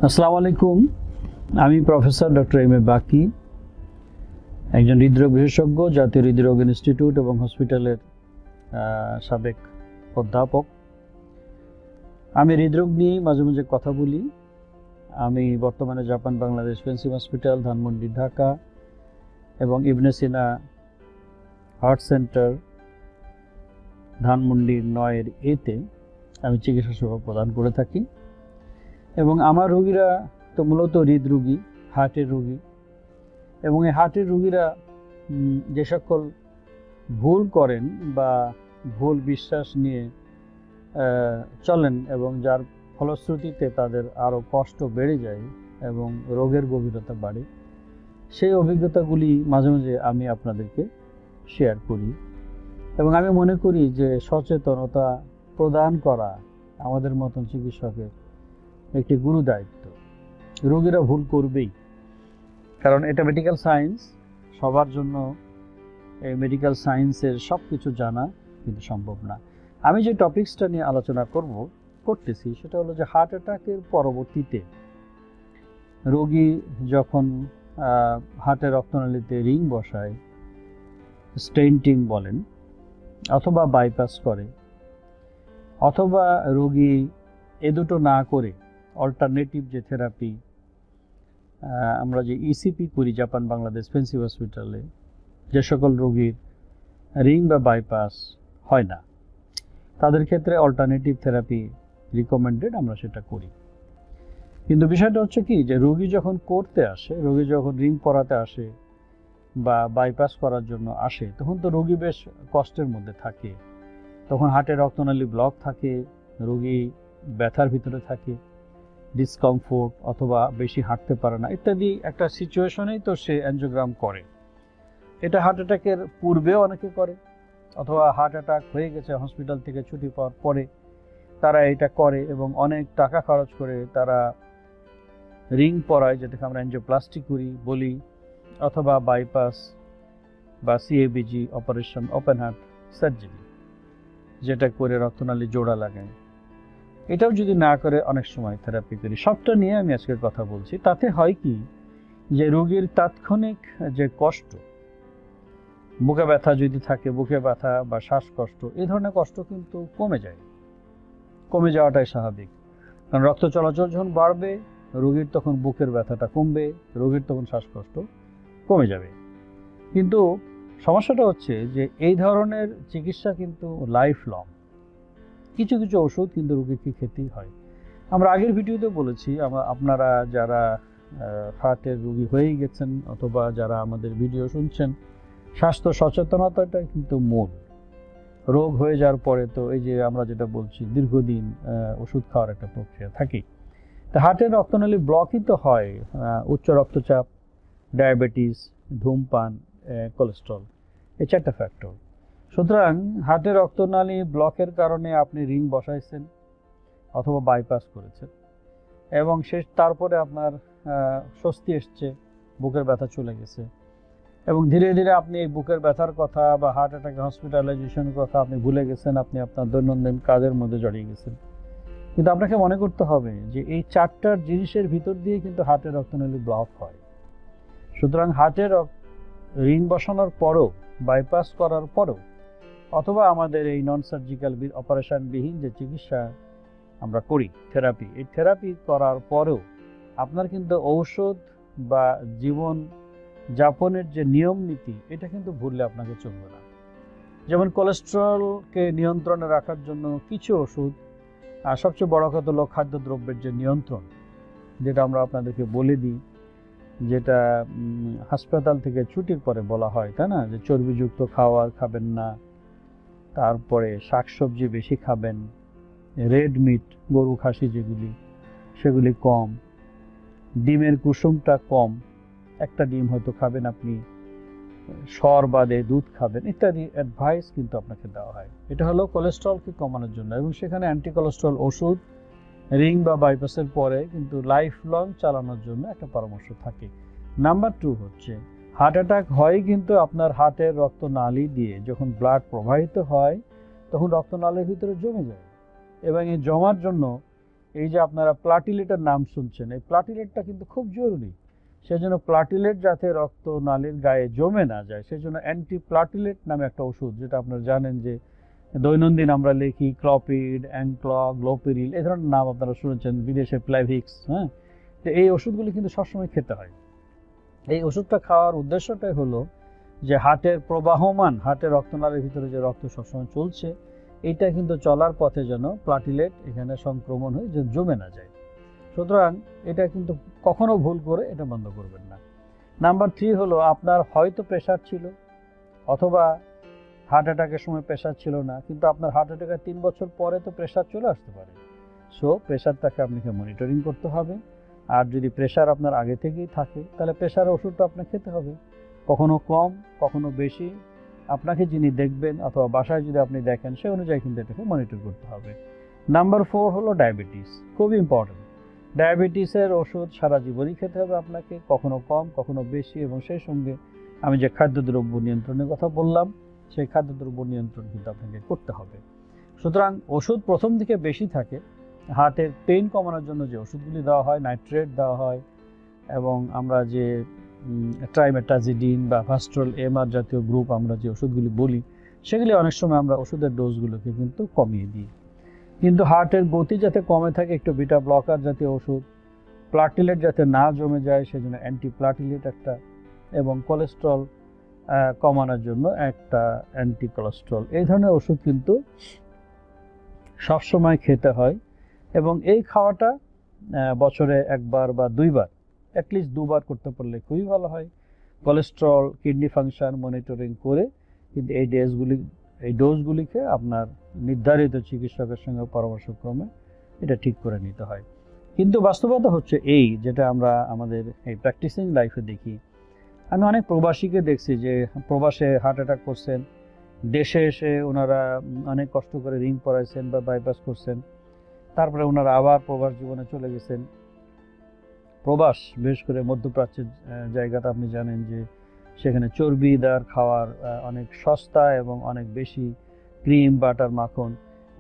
আসসালামু আলাইকুম। আমি প্রফেসর ডক্টর এম এ বাকি, একজন হৃদরোগ বিশেষজ্ঞ, জাতীয় হৃদরোগ ইনস্টিটিউট এবং হসপিটালের সাবেক অধ্যাপক। আমি হৃদরোগ নিয়ে মাঝে মাঝে কথা বলি। আমি বর্তমানে Japan Bangladesh fencing hospital, Dhanmondi, Dhaka এবং ইবনে সিনা হার্ট সেন্টার, ধানমন্ডি 9 এতে আমি চিকিৎসা সেবা প্রদান করে থাকি। এবং আমার রোগীরা তো মূলত হৃদরোগী, হার্টের রোগী। এবং এই হার্টের রোগীরা যে সকল ভুল করেন বা ভুল বিশ্বাস নিয়ে চলেন এবং যার ফলশ্রুতিতে তাদের আরও কষ্ট বেড়ে যায় এবং রোগের গভীরতা বাড়ে, সেই অভিজ্ঞতাগুলি মাঝে মাঝে আমি আপনাদেরকে শেয়ার করি। এবং আমি মনে করি যে সচেতনতা প্রদান করা আমাদের মতন চিকিৎসকের একটি গুরু দায়িত্ব। রোগীরা ভুল করবেই, কারণ এটা মেডিকেল সায়েন্স। সবার জন্য এই মেডিকেল সায়েন্সের সব কিছু জানা কিন্তু সম্ভব না। আমি যে টপিকসটা নিয়ে আলোচনা করতেছি সেটা হলো যে হার্ট অ্যাটাকের পরবর্তীতে রোগী যখন হার্টের রক্তনালীতে রিং বসায়, স্টেন্টিং বলেন, অথবা বাইপাস করে, অথবা রোগী এ দুটো না করে অল্টারনেটিভ যে থেরাপি আমরা যে ইসিপি করি জাপান বাংলাদেশ ফেন্সিং হসপিটালে, যে সকল রোগীর রিং বা বাইপাস হয় না তাদের ক্ষেত্রে অল্টারনেটিভ থেরাপি রিকমেন্ডেড, আমরা সেটা করি। কিন্তু বিষয়টা হচ্ছে কি, যে রোগী যখন করতে আসে, রোগী যখন রিং পরাতে আসে বা বাইপাস করার জন্য আসে, তখন তো রোগী বেশ কষ্টের মধ্যে থাকে। তখন হার্টের রক্তনালী ব্লক থাকে, রোগী ব্যথার ভিতরে থাকে, ডিসকমফোর্ট অথবা বেশি হাঁটতে পারে না ইত্যাদি একটা সিচুয়েশনেই তো সে অ্যাঞ্জিওগ্রাম করে। এটা হার্ট অ্যাটাকের পূর্বেও অনেকে করে, অথবা হার্ট অ্যাটাক হয়ে গেছে হসপিটাল থেকে ছুটি পাওয়ার পরে তারা এটা করে এবং অনেক টাকা খরচ করে তারা রিং পরায়, যেটাকে আমরা অ্যাঞ্জিওপ্লাস্টি বলি, অথবা বাইপাস বা CABG operation, open heart surgery, যেটা করে রক্তনালী জোড়া লাগায়। এটাও যদি না করে অনেক সময় থেরাপি করি। সবটা নিয়ে আমি আজকে কথা বলছি। তাতে হয় কি, যে রোগীর তাৎক্ষণিক যে কষ্ট, বুকে ব্যথা যদি থাকে, বুকে ব্যথা বা শ্বাসকষ্ট, এই ধরনের কষ্ট কিন্তু কমে যায়। কমে যাওয়াটাই স্বাভাবিক, কারণ রক্ত চলাচল যখন বাড়বে রোগীর তখন বুকের ব্যথাটা কমবে, রোগীর তখন শ্বাসকষ্ট কমে যাবে। কিন্তু সমস্যাটা হচ্ছে যে এই ধরনের চিকিৎসা কিন্তু লাইফ লং। কিছু কিছু ওষুধ কিন্তু রোগীকে খেতেই হয়। আমরা আগের ভিডিওতে বলেছি, আপনারা যারা হার্টের রোগী হয়েই গেছেন অথবা যারা আমাদের ভিডিও শুনছেন, স্বাস্থ্য সচেতনতাটা কিন্তু মূল। রোগ হয়ে যাওয়ার পরে তো এই যে আমরা যেটা বলছি, দীর্ঘদিন ওষুধ খাওয়ার একটা প্রক্রিয়া থাকে। তা হার্টের রক্তনালী ব্লকই তো হয় উচ্চ রক্তচাপ, ডায়াবেটিস, ধূমপান, কোলেস্ট্রল, এই 4টা ফ্যাক্টর। সুতরাং হার্টের রক্তনালী ব্লকের কারণে আপনি রিং বসাইছেন অথবা বাইপাস করেছেন এবং তারপরে আপনার স্বস্তি এসছে, বুকের ব্যথা চলে গেছে এবং ধীরে ধীরে আপনি এই বুকের ব্যথার কথা বা হার্ট অ্যাটাক হসপিটালাইজেশনের কথা আপনি ভুলে গেছেন, আপনি আপনার দৈনন্দিন কাজের মধ্যে জড়িয়ে গেছেন। কিন্তু আপনাকে মনে করতে হবে যে এই 4টার জিনিসের ভিতর দিয়ে কিন্তু হার্টের রক্তনালী ব্লক হয়। সুতরাং হার্টের রিং বসানোর পরও, বাইপাস করার পরও, অথবা আমাদের এই নন সার্জিক্যাল অপারেশনবিহীন যে চিকিৎসা আমরা করি, থেরাপি, এই থেরাপি করার পরেও আপনার কিন্তু ঔষধ বা জীবন যাপনের যে নিয়ম নীতি, এটা কিন্তু ভুললে আপনাকে চলবে না। যেমন কোলেস্ট্রলকে নিয়ন্ত্রণে রাখার জন্য কিছু ওষুধ, আর সবচেয়ে বড় কথা হলো খাদ্যদ্রব্যের যে নিয়ন্ত্রণ, যেটা আমরা আপনাদেরকে বলে দিই, যেটা হাসপাতাল থেকে ছুটির পরে বলা হয়, তাই না, যে চর্বিযুক্ত খাবার খাবেন না, তারপরে শাকসবজি বেশি খাবেন, রেড মিট, গরু খাসি যেগুলি, সেগুলি কম, ডিমের কুসুমটা কম, একটা ডিম হয়তো খাবেন আপনি, সর বাদে দুধ খাবেন, ইত্যাদি অ্যাডভাইস কিন্তু আপনাকে দেওয়া হয়। এটা হলো কোলেস্ট্রলকে কমানোর জন্য, এবং সেখানে অ্যান্টি কোলেস্ট্রল ওষুধ রিং বা বাইপাসের পরে কিন্তু লাইফ লং চালানোর জন্য একটা পরামর্শ থাকে। নাম্বার 2 হচ্ছে, হার্ট অ্যাটাক হয় কিন্তু আপনার হার্টের রক্তনালী দিয়ে যখন ব্লাড প্রবাহিত হয় তখন রক্তনালীর ভিতরে জমে যায়, এবং এই জমার জন্য এই যে আপনারা প্লাটিলেটের নাম শুনছেন, এই প্লাটিলেটটা কিন্তু খুব জরুরি। সেজন্য প্লাটিলেট যাতে রক্ত নালীর গায়ে জমে না যায়, সেজন্য অ্যান্টি প্লাটিলেট নামে একটা ওষুধ, যেটা আপনারা জানেন যে দৈনন্দিন আমরা লিখি ক্লপিড, অ্যাংক্লগ, গ্লোপেরিল, এই ধরনের নাম আপনারা শুনেছেন, বিদেশে প্লাভিক্স। হ্যাঁ, তো এই ওষুধগুলি কিন্তু সবসময় খেতে হয়। এই ওষুধটা খাওয়ার উদ্দেশ্যটাই হলো যে হার্টের প্রবাহমান, হার্টের রক্তনালীর ভিতরে যে রক্ত সবসময় চলছে, এইটা কিন্তু চলার পথে যেন প্লাটিলেট এখানে সংক্রমণ হয়ে যে জমে না যায়। সুতরাং এটা কিন্তু কখনো ভুল করে এটা বন্ধ করবেন না। নাম্বার 3 হলো আপনার হয়তো প্রেশার ছিল, অথবা হার্ট অ্যাটাকের সময় প্রেশার ছিল না, কিন্তু আপনার হার্ট অ্যাটাকের 3 বছর পরে তো প্রেশার চলে আসতে পারে। সো প্রেশারটাকে আপনাকে মনিটরিং করতে হবে। আর যদি প্রেশার আপনার আগে থেকেই থাকে, তাহলে প্রেশারের ওষুধটা আপনাকে খেতে হবে, কখনো কম কখনো বেশি। আপনাকে যিনি দেখবেন অথবা বাসায় যদি আপনি দেখেন, সেই অনুযায়ী কিন্তু এটাকে মনিটর করতে হবে। নাম্বার 4 হলো ডায়াবেটিস, খুব ইম্পর্টেন্ট। ডায়াবেটিসের ওষুধ সারা জীবনই খেতে হবে আপনাকে, কখনো কম কখনো বেশি, এবং সেই সঙ্গে আমি যে খাদ্যদ্রব্য নিয়ন্ত্রণের কথা বললাম, সেই খাদ্যদ্রব্য নিয়ন্ত্রণ কিন্তু আপনাকে করতে হবে। সুতরাং ওষুধ প্রথম দিকে বেশি থাকে। হার্টের পেইন কমানোর জন্য যে ওষুধগুলি দেওয়া হয়, নাইট্রেট দেওয়া হয়, এবং আমরা যে ট্রাইমেটাজিডিন বা ফাস্ট্রল এমআর জাতীয় গ্রুপ আমরা যে ওষুধগুলি বলি, সেগুলি অনেক সময় আমরা ওষুধের ডোজগুলোকে কিন্তু কমিয়ে দিই। কিন্তু হার্টের গতি যাতে কমে থাকে, একটু বিটা ব্লকার জাতীয় ওষুধ, প্লাটিলেট যাতে না জমে যায় সেজন্য অ্যান্টি প্লাটিলেট একটা, এবং কোলেস্ট্রল কমানোর জন্য একটা অ্যান্টি কোলেস্ট্রল, এই ধরনের ওষুধ কিন্তু সবসময় খেতে হয়। এবং এই খাওয়াটা বছরে একবার বা দুইবার, অ্যাটলিস্ট দুবার করতে পারলে খুবই ভালো হয়। কোলেস্ট্রল, কিডনি ফাংশন মনিটরিং করে কিন্তু এই ডোজগুলিকে আপনার নির্ধারিত চিকিৎসকের সঙ্গে পরামর্শক্রমে এটা ঠিক করে নিতে হয়। কিন্তু বাস্তবতা হচ্ছে এই, যেটা আমরা আমাদের এই প্র্যাকটিসিং লাইফে দেখি, আমি অনেক প্রবাসীকে দেখছি যে প্রবাসে হার্ট অ্যাটাক করছেন, দেশে এসে ওনারা অনেক কষ্ট করে রিং পরাইছেন বা বাইপাস করছেন, তারপরে ওনারা আবার প্রবাস জীবনে চলে গেছেন। প্রবাস, বিশেষ করে মধ্যপ্রাচ্যের জায়গাটা আপনি জানেন যে সেখানে চর্বিদার খাওয়ার অনেক সস্তা এবং অনেক বেশি, ক্রিম, বাটার, মাখন,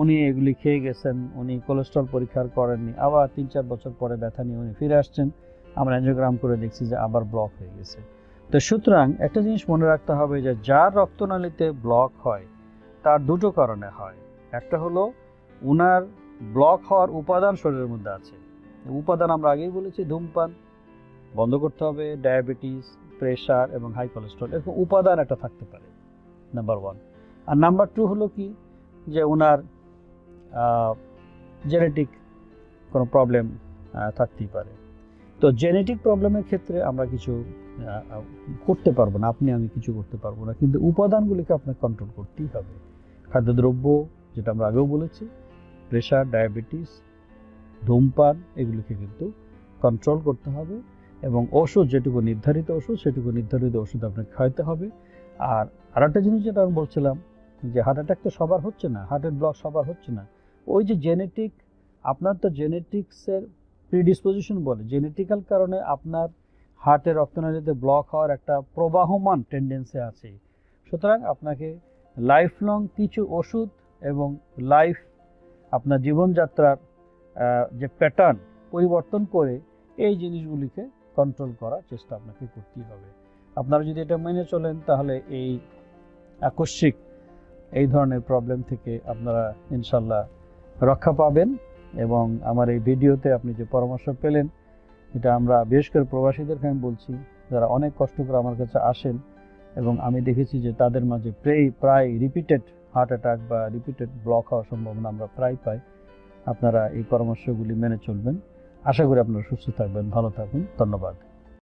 উনি এগুলি খেয়ে গেছেন। উনি কোলেস্ট্রল পরীক্ষা করেননি, আবার 3-4 বছর পরে ব্যথা নিয়ে উনি ফিরে আসছেন। আমরা অ্যাঞ্জিওগ্রাম করে দেখছি যে আবার ব্লক হয়ে গেছে। তো সুতরাং একটা জিনিস মনে রাখতে হবে যে যার রক্তনালীতে ব্লক হয় তার দুটো কারণে হয়। একটা হলো উনার ব্লক হওয়ার উপাদান শরীরের মধ্যে আছে। উপাদান আমরা আগেই বলেছি, ধূমপান বন্ধ করতে হবে, ডায়াবেটিস, প্রেশার এবং হাই কোলেস্ট্রল, এরকম উপাদান একটা থাকতে পারে, নাম্বার 1। আর নাম্বার 2 হলো কি, যে ওনার জেনেটিক কোনো প্রবলেম থাকতেই পারে। তো জেনেটিক প্রবলেমের ক্ষেত্রে আমরা কিছু করতে পারবো না, আপনি আমি কিছু করতে পারবো না, কিন্তু উপাদানগুলিকে আপনাকে কন্ট্রোল করতেই হবে। খাদ্যদ্রব্য, যেটা আমরা আগেও বলেছি, প্রেশার, ডায়াবেটিস, ধূমপান, এগুলিকে কিন্তু কন্ট্রোল করতে হবে। এবং ওষুধ, যেটুকু নির্ধারিত ওষুধ, সেটুকু নির্ধারিত ওষুধ আপনাকে খাওয়াতে হবে। আর আরেকটা জিনিস যেটা আমি বলছিলাম, যে হার্ট অ্যাটাক তো সবার হচ্ছে না, হার্টের ব্লক সবার হচ্ছে না। ওই যে জেনেটিক, আপনার তো জেনেটিক্সের প্রিডিসপোজিশন বলে, জেনেটিক্যাল কারণে আপনার হার্টের রক্তনালীতে ব্লক হওয়ার একটা প্রবাহমান টেন্ডেন্সি আছে। সুতরাং আপনাকে লাইফ লং কিছু ওষুধ এবং আপনার জীবনযাত্রার যে প্যাটার্ন পরিবর্তন করে এই জিনিসগুলিকে কন্ট্রোল করার চেষ্টা আপনাকে করতেই হবে। আপনারা যদি এটা মেনে চলেন, তাহলে এই আকস্মিক এই ধরনের প্রবলেম থেকে আপনারা ইনশাল্লাহ রক্ষা পাবেন। এবং আমার এই ভিডিওতে আপনি যে পরামর্শ পেলেন, এটা আমরা বিশেষ করে প্রবাসীদেরকে আমি বলছি, যারা অনেক কষ্ট করে আমার কাছে আসেন, এবং আমি দেখেছি যে তাদের মাঝে প্রায় রিপিটেড হার্ট অ্যাটাক বা রিপিটেড ব্লক হওয়ার সম্ভাবনা আমরা প্রায় পাই। আপনারা এই পরামর্শগুলি মেনে চলবেন। আশা করি আপনারা সুস্থ থাকবেন, ভালো থাকুন। ধন্যবাদ।